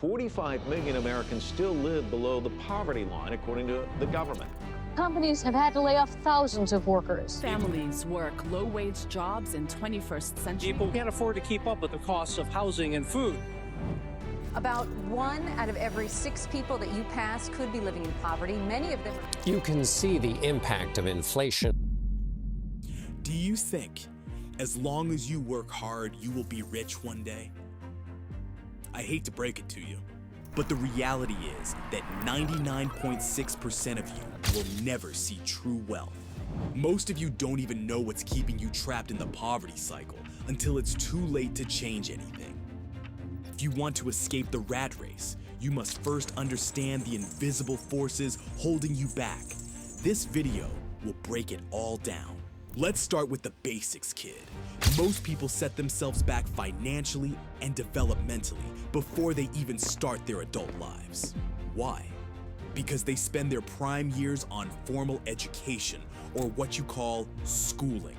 45 million Americans still live below the poverty line, according to the government. Companies have had to lay off thousands of workers. Families work low-wage jobs in 21st century. People can't afford to keep up with the costs of housing and food. About 1 out of every 6 people that you pass could be living in poverty. Many of them are... You can see the impact of inflation. Do you think as long as you work hard, you will be rich one day? I hate to break it to you, but the reality is that 99.6% of you will never see true wealth. Most of you don't even know what's keeping you trapped in the poverty cycle until it's too late to change anything. If you want to escape the rat race, you must first understand the invisible forces holding you back. This video will break it all down. Let's start with the basics, kid. Most people set themselves back financially and developmentally before they even start their adult lives. Why? Because they spend their prime years on formal education, or what you call schooling.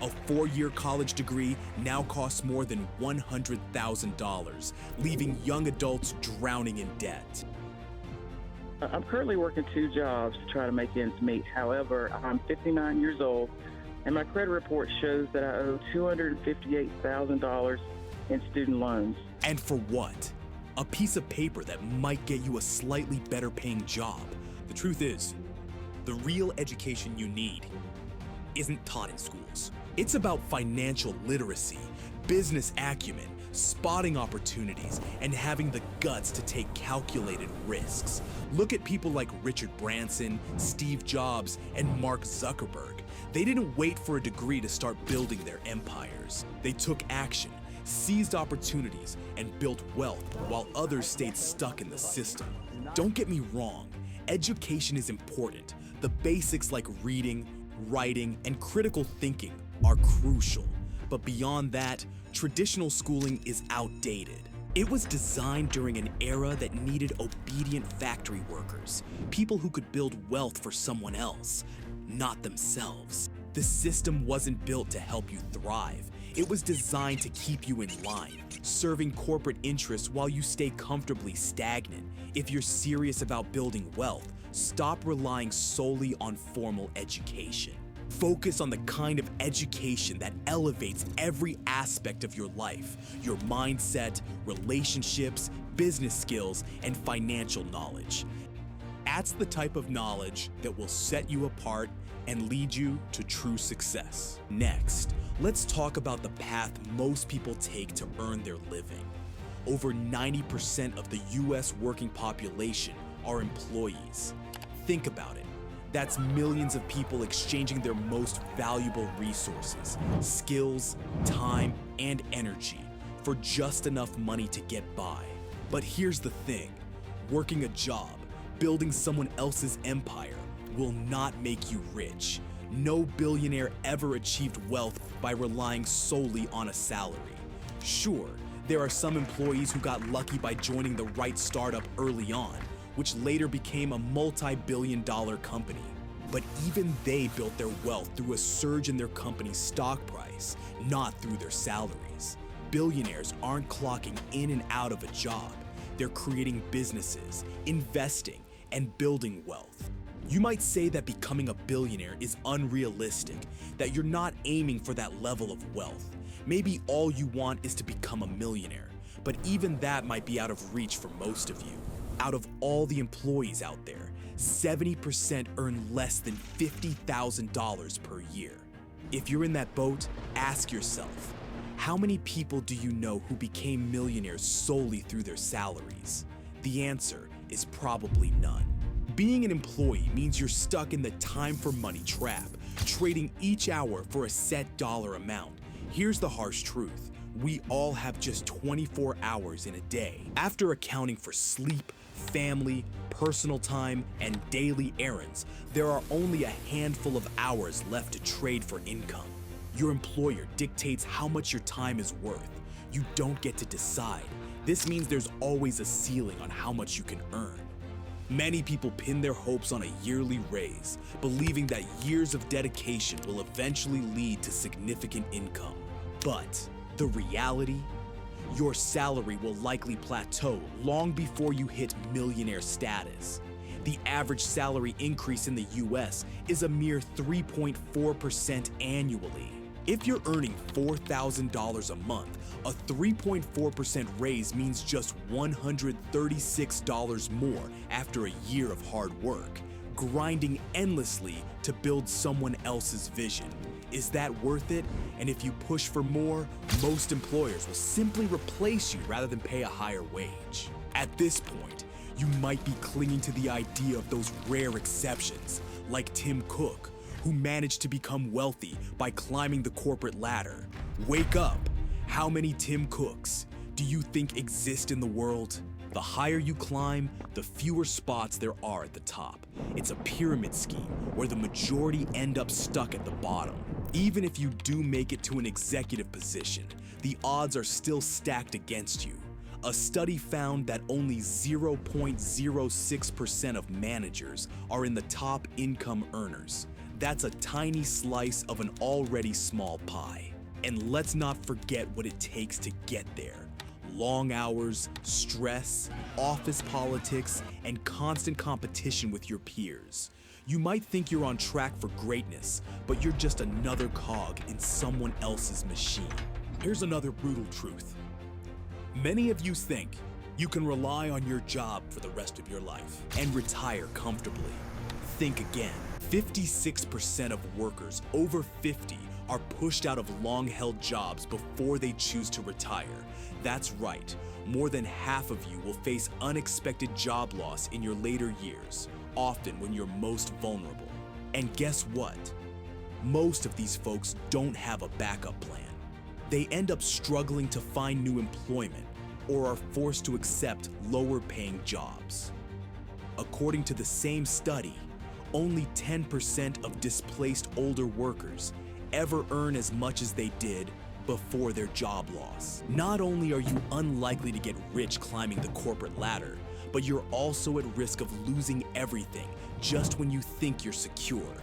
A 4-year college degree now costs more than $100,000, leaving young adults drowning in debt. I'm currently working 2 jobs to try to make ends meet. However, I'm 59 years old, and my credit report shows that I owe $258,000 in student loans. And for what? A piece of paper that might get you a slightly better paying job. The truth is, the real education you need isn't taught in schools. It's about financial literacy, business acumen, spotting opportunities, and having the guts to take calculated risks. Look at people like Richard Branson, Steve Jobs, and Mark Zuckerberg. They didn't wait for a degree to start building their empires. They took action, seized opportunities, and built wealth while others stayed stuck in the system. Don't get me wrong, education is important. The basics like reading, writing, and critical thinking are crucial. But beyond that, traditional schooling is outdated. It was designed during an era that needed obedient factory workers, people who could build wealth for someone else, not themselves. The system wasn't built to help you thrive. It was designed to keep you in line, serving corporate interests while you stay comfortably stagnant. If you're serious about building wealth, stop relying solely on formal education. Focus on the kind of education that elevates every aspect of your life, your mindset, relationships, business skills, and financial knowledge. That's the type of knowledge that will set you apart and lead you to true success. Next, let's talk about the path most people take to earn their living. Over 90% of the US working population are employees. Think about it. That's millions of people exchanging their most valuable resources, skills, time, and energy for just enough money to get by. But here's the thing, working a job, building someone else's empire will not make you rich. No billionaire ever achieved wealth by relying solely on a salary. Sure, there are some employees who got lucky by joining the right startup early on, which later became a multi-billion-dollar company. But even they built their wealth through a surge in their company's stock price, not through their salaries. Billionaires aren't clocking in and out of a job. They're creating businesses, investing, and building wealth. You might say that becoming a billionaire is unrealistic, that you're not aiming for that level of wealth. Maybe all you want is to become a millionaire, but even that might be out of reach for most of you. Out of all the employees out there, 70% earn less than $50,000 per year. If you're in that boat, ask yourself, how many people do you know who became millionaires solely through their salaries? The answer is probably none. Being an employee means you're stuck in the time for money trap, trading each hour for a set dollar amount. Here's the harsh truth. We all have just 24 hours in a day. After accounting for sleep, family, personal time, and daily errands, there are only a handful of hours left to trade for income. Your employer dictates how much your time is worth. You don't get to decide. This means there's always a ceiling on how much you can earn. Many people pin their hopes on a yearly raise, believing that years of dedication will eventually lead to significant income. But the reality? Your salary will likely plateau long before you hit millionaire status. The average salary increase in the US is a mere 3.4% annually. If you're earning $4,000 a month, a 3.4% raise means just $136 more after a year of hard work, grinding endlessly to build someone else's vision. Is that worth it? And if you push for more, most employers will simply replace you rather than pay a higher wage. At this point, you might be clinging to the idea of those rare exceptions, like Tim Cook, who managed to become wealthy by climbing the corporate ladder. Wake up! How many Tim Cooks do you think exist in the world? The higher you climb, the fewer spots there are at the top. It's a pyramid scheme where the majority end up stuck at the bottom. Even if you do make it to an executive position, the odds are still stacked against you. A study found that only 0.06% of managers are in the top income earners. That's a tiny slice of an already small pie. And let's not forget what it takes to get there. Long hours, stress, office politics, and constant competition with your peers. You might think you're on track for greatness, but you're just another cog in someone else's machine. Here's another brutal truth. Many of you think you can rely on your job for the rest of your life and retire comfortably. Think again. 56% of workers over 50 are pushed out of long-held jobs before they choose to retire. That's right. More than half of you will face unexpected job loss in your later years, often when you're most vulnerable. And guess what? Most of these folks don't have a backup plan. They end up struggling to find new employment or are forced to accept lower-paying jobs. According to the same study, only 10% of displaced older workers ever earn as much as they did before their job loss. Not only are you unlikely to get rich climbing the corporate ladder, but you're also at risk of losing everything just when you think you're secure.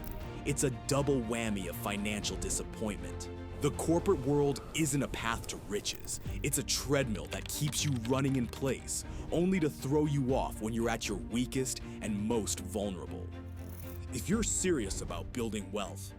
It's a double whammy of financial disappointment. The corporate world isn't a path to riches. It's a treadmill that keeps you running in place, only to throw you off when you're at your weakest and most vulnerable. If you're serious about building wealth,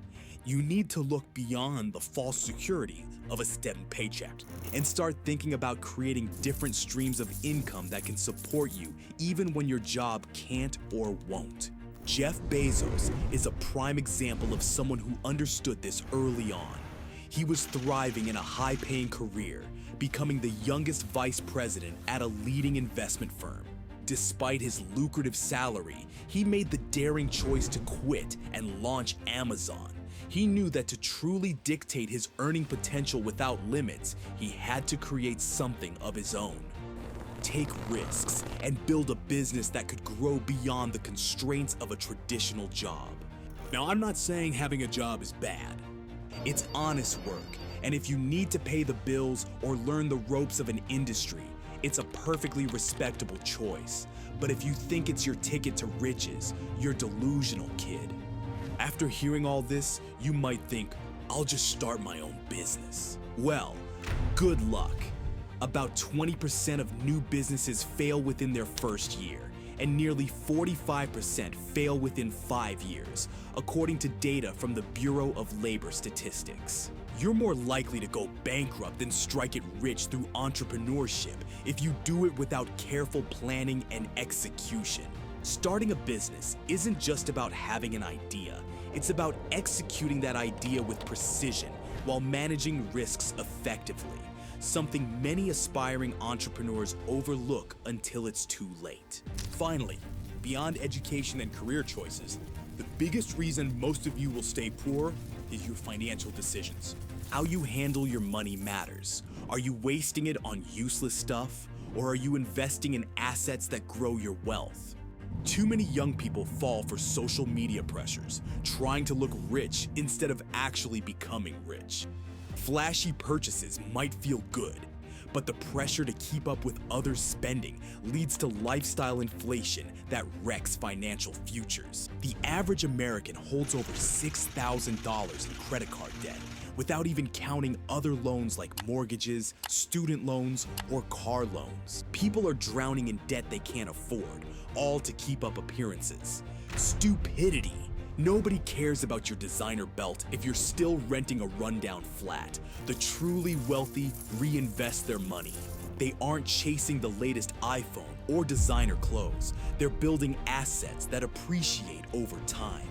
you need to look beyond the false security of a steady paycheck and start thinking about creating different streams of income that can support you even when your job can't or won't. Jeff Bezos is a prime example of someone who understood this early on. He was thriving in a high-paying career, becoming the youngest vice president at a leading investment firm. Despite his lucrative salary, he made the daring choice to quit and launch Amazon. He knew that to truly dictate his earning potential without limits, he had to create something of his own. Take risks and build a business that could grow beyond the constraints of a traditional job. Now, I'm not saying having a job is bad. It's honest work, and if you need to pay the bills or learn the ropes of an industry, it's a perfectly respectable choice. But if you think it's your ticket to riches, you're delusional, kid. After hearing all this, you might think, I'll just start my own business. Well, good luck. About 20% of new businesses fail within their first year, and nearly 45% fail within 5 years, according to data from the Bureau of Labor Statistics. You're more likely to go bankrupt than strike it rich through entrepreneurship if you do it without careful planning and execution. Starting a business isn't just about having an idea, it's about executing that idea with precision while managing risks effectively, something many aspiring entrepreneurs overlook until it's too late. Finally, beyond education and career choices, the biggest reason most of you will stay poor is your financial decisions. How you handle your money matters. Are you wasting it on useless stuff, or are you investing in assets that grow your wealth? Too many young people fall for social media pressures, trying to look rich instead of actually becoming rich. Flashy purchases might feel good, but the pressure to keep up with others' spending leads to lifestyle inflation that wrecks financial futures. The average American holds over $6,000 in credit card debt, without even counting other loans like mortgages, student loans, or car loans. People are drowning in debt they can't afford, all to keep up appearances. Stupidity. Nobody cares about your designer belt if you're still renting a rundown flat. The truly wealthy reinvest their money. They aren't chasing the latest iPhone or designer clothes. They're building assets that appreciate over time.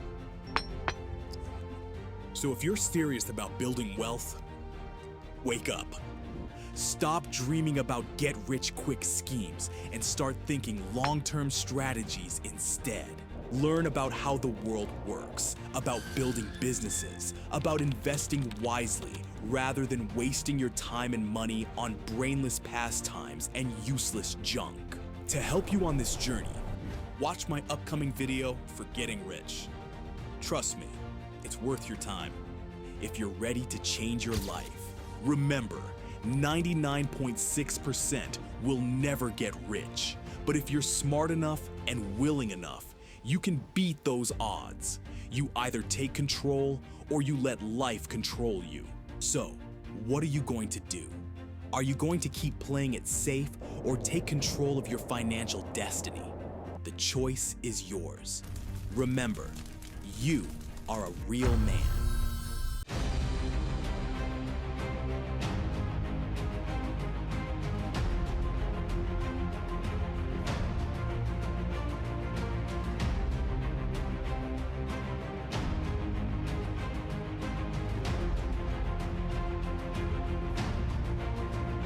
So if you're serious about building wealth, wake up. Stop dreaming about get-rich-quick schemes and start thinking long-term strategies instead. Learn about how the world works, about building businesses, about investing wisely, rather than wasting your time and money on brainless pastimes and useless junk. To help you on this journey, watch my upcoming video for Getting Rich. Trust me, it's worth your time. If you're ready to change your life, remember, 99.6% will never get rich. But if you're smart enough and willing enough, you can beat those odds. You either take control or you let life control you. So, what are you going to do? Are you going to keep playing it safe or take control of your financial destiny? The choice is yours. Remember, you are a real man.